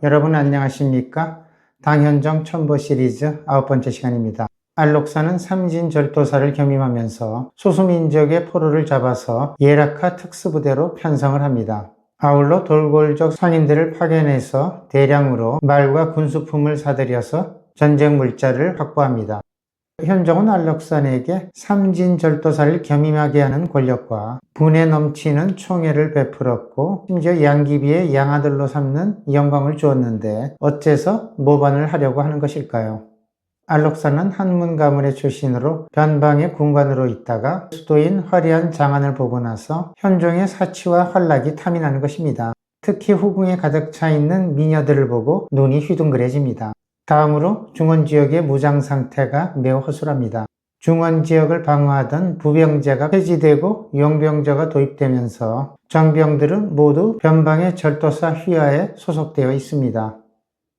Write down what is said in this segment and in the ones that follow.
여러분 안녕하십니까? 당현정 첨보 시리즈 9번째 시간입니다. 알록사는 삼진절도사를 겸임하면서 소수민족의 포로를 잡아서 예라카 특수부대로 편성을 합니다. 아울러 돌골족 상인들을 파견해서 대량으로 말과 군수품을 사들여서 전쟁 물자를 확보합니다. 현종은 알록산에게 삼진절도사를 겸임하게 하는 권력과 분에 넘치는 총애를 베풀었고 심지어 양귀비의 양아들로 삼는 영광을 주었는데 어째서 모반을 하려고 하는 것일까요? 알록산은 한문 가문의 출신으로 변방의 군관으로 있다가 수도인 화려한 장안을 보고 나서 현종의 사치와 활락이 탐이 나는 것입니다. 특히 후궁에 가득 차 있는 미녀들을 보고 눈이 휘둥그레집니다. 다음으로 중원지역의 무장 상태가 매우 허술합니다. 중원지역을 방어하던 부병제가 폐지되고 용병제가 도입되면서 정병들은 모두 변방의 절도사 휘하에 소속되어 있습니다.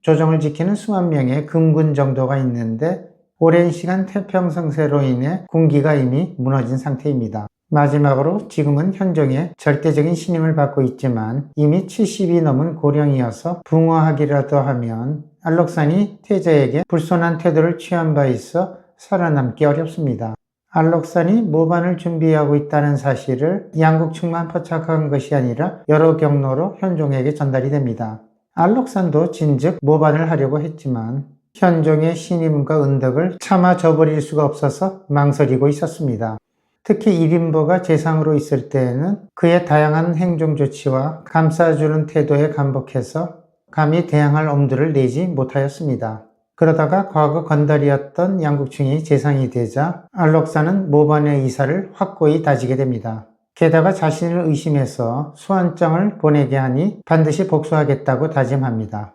조정을 지키는 수만 명의 금군 정도가 있는데 오랜 시간 태평성세로 인해 군기가 이미 무너진 상태입니다. 마지막으로 지금은 현종의 절대적인 신임을 받고 있지만 이미 70이 넘은 고령이어서 붕어하기라도 하면 알록산이 태자에게 불손한 태도를 취한 바 있어 살아남기 어렵습니다. 알록산이 모반을 준비하고 있다는 사실을 양국충만 포착한 것이 아니라 여러 경로로 현종에게 전달이 됩니다. 알록산도 진즉 모반을 하려고 했지만 현종의 신임과 은덕을 차마 저버릴 수가 없어서 망설이고 있었습니다. 특히 일인보가 재상으로 있을 때에는 그의 다양한 행정 조치와 감싸주는 태도에 감복해서 감히 대항할 엄두를 내지 못하였습니다. 그러다가 과거 건달이었던 양국충이 재상이 되자 알록산은 모반의 이사를 확고히 다지게 됩니다. 게다가 자신을 의심해서 소환장을 보내게 하니 반드시 복수하겠다고 다짐합니다.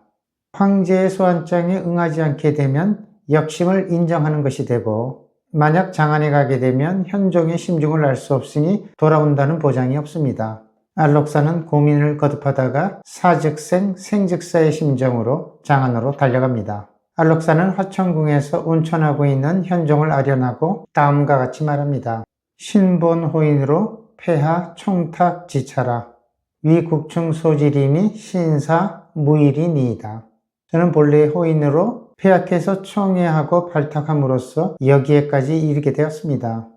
황제의 소환장에 응하지 않게 되면 역심을 인정하는 것이 되고 만약 장안에 가게 되면 현종의 심중을 알 수 없으니 돌아온다는 보장이 없습니다. 알록사는 고민을 거듭하다가 사즉생, 생즉사의 심정으로 장안으로 달려갑니다. 알록사는 화천궁에서 온천하고 있는 현종을 아련하고 다음과 같이 말합니다. 신본호인으로 폐하 총탁 지차라. 위국충 소질이니 신사 무일이니이다. 저는 본래 호인으로 폐하께서 총애하고 발탁함으로써 여기에까지 이르게 되었습니다.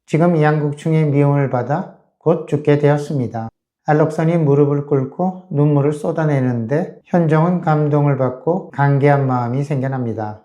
지금 양국충의 미움을 받아 곧 죽게 되었습니다. 알록산이 무릎을 꿇고 눈물을 쏟아내는데 현종은 감동을 받고 간계한 마음이 생겨납니다.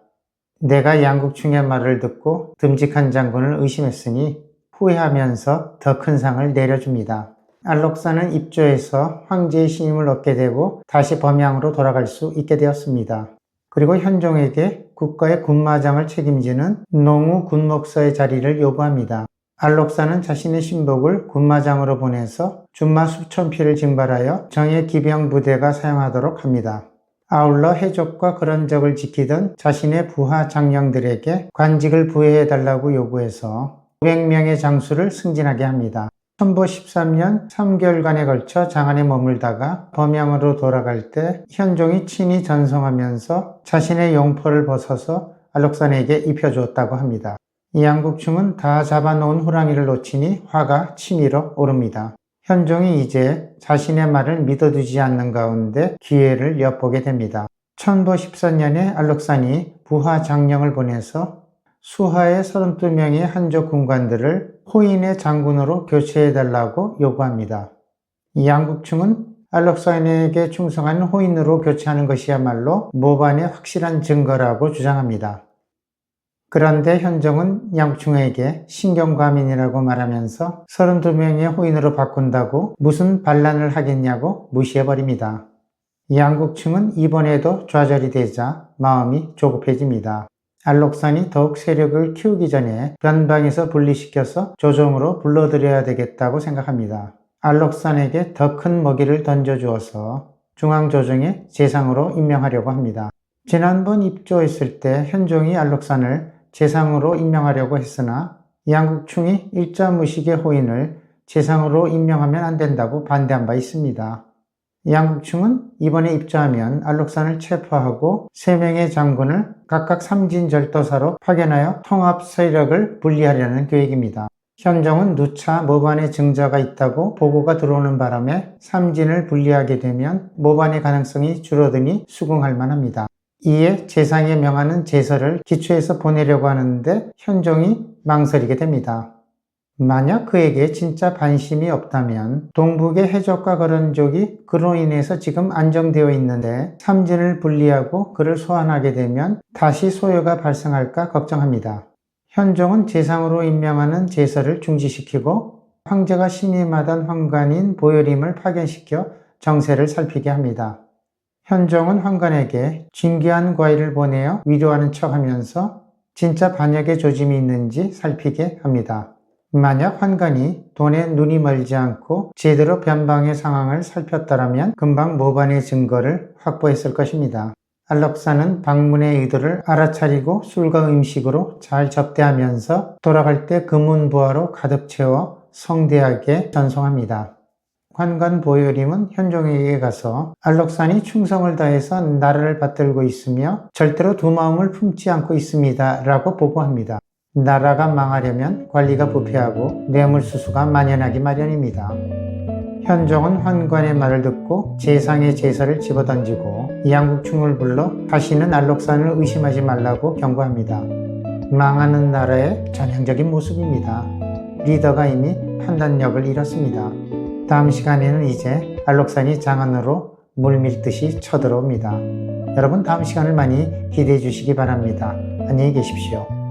내가 양국충의 말을 듣고 듬직한 장군을 의심했으니 후회하면서 더 큰 상을 내려줍니다. 알록산은 입조해서 황제의 신임을 얻게 되고 다시 범양으로 돌아갈 수 있게 되었습니다. 그리고 현종에게 국가의 군마장을 책임지는 농우 군목서의 자리를 요구합니다. 알록산은 자신의 신복을 군마장으로 보내서 준마 수천 피를 징발하여 정예 기병 부대가 사용하도록 합니다. 아울러 해족과 그런 적을 지키던 자신의 부하 장령들에게 관직을 부여해달라고 요구해서 500명의 장수를 승진하게 합니다. 천보 13년 3개월간에 걸쳐 장안에 머물다가 범양으로 돌아갈 때 현종이 친히 전송하면서 자신의 용포를 벗어서 알록산에게 입혀주었다고 합니다. 양국충은 다 잡아놓은 호랑이를 놓치니 화가 치밀어 오릅니다. 현종이 이제 자신의 말을 믿어두지 않는 가운데 기회를 엿보게 됩니다. 천보 14년에 알록산이 부하 장령을 보내서 수하의 32명의 한족 군관들을 호인의 장군으로 교체해달라고 요구합니다. 양국충은 알록산에게 충성한 호인으로 교체하는 것이야말로 모반의 확실한 증거라고 주장합니다. 그런데 현종은 양국충에게 신경과민이라고 말하면서 32명의 호인으로 바꾼다고 무슨 반란을 하겠냐고 무시해버립니다. 양국충은 이번에도 좌절이 되자 마음이 조급해집니다. 알록산이 더욱 세력을 키우기 전에 변방에서 분리시켜서 조정으로 불러들여야 되겠다고 생각합니다. 알록산에게 더 큰 먹이를 던져주어서 중앙조정의 재상으로 임명하려고 합니다. 지난번 입조했을 때 현종이 알록산을 재상으로 임명하려고 했으나 양국충이 일자무식의 호인을 재상으로 임명하면 안 된다고 반대한 바 있습니다. 양국충은 이번에 입조하면 알록산을 체포하고 3명의 장군을 각각 삼진절도사로 파견하여 통합 세력을 분리하려는 계획입니다. 현종은 누차 모반의 증자가 있다고 보고가 들어오는 바람에 삼진을 분리하게 되면 모반의 가능성이 줄어드니 수긍할 만합니다. 이에 재상에 명하는 제서를 기초해서 보내려고 하는데 현종이 망설이게 됩니다. 만약 그에게 진짜 반심이 없다면 동북의 해적과 거론족이 그로 인해서 지금 안정되어 있는데 삼진을 분리하고 그를 소환하게 되면 다시 소요가 발생할까 걱정합니다. 현종은 재상으로 임명하는 제서를 중지시키고 황제가 신임하던 황관인 보여림을 파견시켜 정세를 살피게 합니다. 현종은 황관에게 진귀한 과일을 보내어 위로하는 척하면서 진짜 반역의 조짐이 있는지 살피게 합니다. 만약 환관이 돈에 눈이 멀지 않고 제대로 변방의 상황을 살폈더라면 금방 모반의 증거를 확보했을 것입니다. 알록사는 방문의 의도를 알아차리고 술과 음식으로 잘 접대하면서 돌아갈 때 금운부화로 가득 채워 성대하게 전송합니다. 환관 보여림은 현종에게 가서 알록산이 충성을 다해서 나라를 받들고 있으며 절대로 두 마음을 품지 않고 있습니다 라고 보고합니다. 나라가 망하려면 관리가 부패하고 뇌물수수가 만연하기 마련입니다. 현종은 환관의 말을 듣고 재상의 제서를 집어던지고 양국충을 불러 다시는 알록산을 의심하지 말라고 경고합니다. 망하는 나라의 전형적인 모습입니다. 리더가 이미 판단력을 잃었습니다. 다음 시간에는 이제 알록산이 장안으로 물밀듯이 쳐들어옵니다. 여러분 다음 시간을 많이 기대해 주시기 바랍니다. 안녕히 계십시오.